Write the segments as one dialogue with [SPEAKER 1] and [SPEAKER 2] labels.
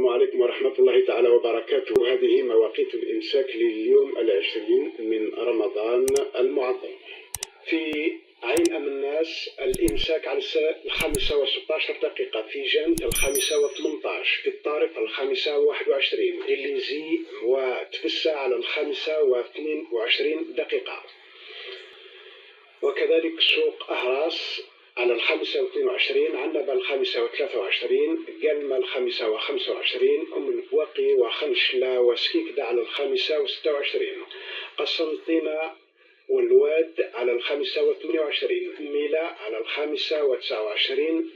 [SPEAKER 1] السلام عليكم ورحمة الله تعالى وبركاته. هذه مواقيت الإمساك لليوم 20 من رمضان المعظم. في عين أم الناس الإمساك على الساعة 5:16 في جنت 5:18 في الطارق 5:21 الليزي وتفسع على 5:22 وكذلك سوق أهراس على 5:22 عنبة 5:23 قلمة 5:25 أم البواقي وخنشلة وسكيكدة على 5:26 قسنطينة والواد على 5:28 ميلا على 5:29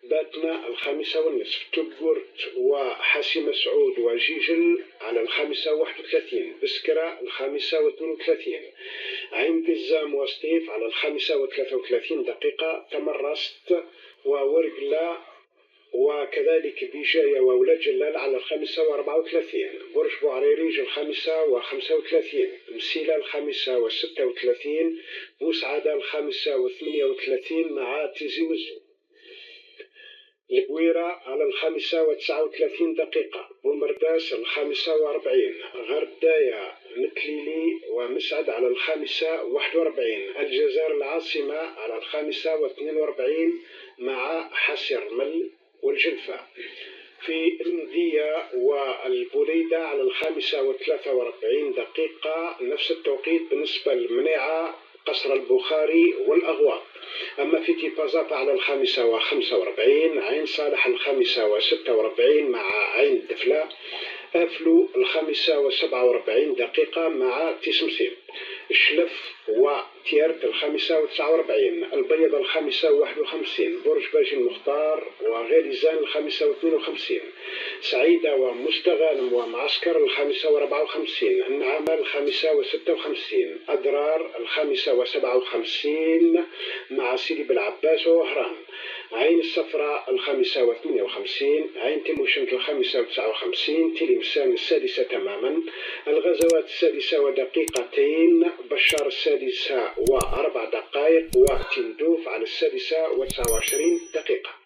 [SPEAKER 1] باتنا 5:30 تبورت وحاسمة سعود وجيجل على 5:31 بسكرة 5:32 عين قزام وسطيف على 5:33 تمرست وورقلة وكذلك بجاية وولاد جلال على 5:34 برج بوعريريج 5:35 مسيلة 5:36 بوسعادة 5:38 مع تيزي وزو البويرة على 5:39 بومرداس 5:40 غرداية متليلي ومسعد على 5:41 الجزائر العاصمة على 5:42 مع حسر مل والجلفة في المدية والبوليدة على 5:43 نفس التوقيت بالنسبة للمنيعة قصر البخاري والأغواط. أما في تيبازات على 5:45 عين صالح 5:46 مع عين الدفلة أفلو 5:47 مع تسمسيم الشلف وتيارت 5:49 البيض 5:51 برج باجي المختار وغاليزان 5:52 سعيدة ومستغانم ومعسكر 5:54 النعامة 5:56 أدرار 5:57 مع سيدي بالعباس ووهران عين الصفراء 5:58 عين تيموشنت 5:59 تلمسان 6 تماما الغزوات 6:02 بشار 6:04 وتندوف على 6:29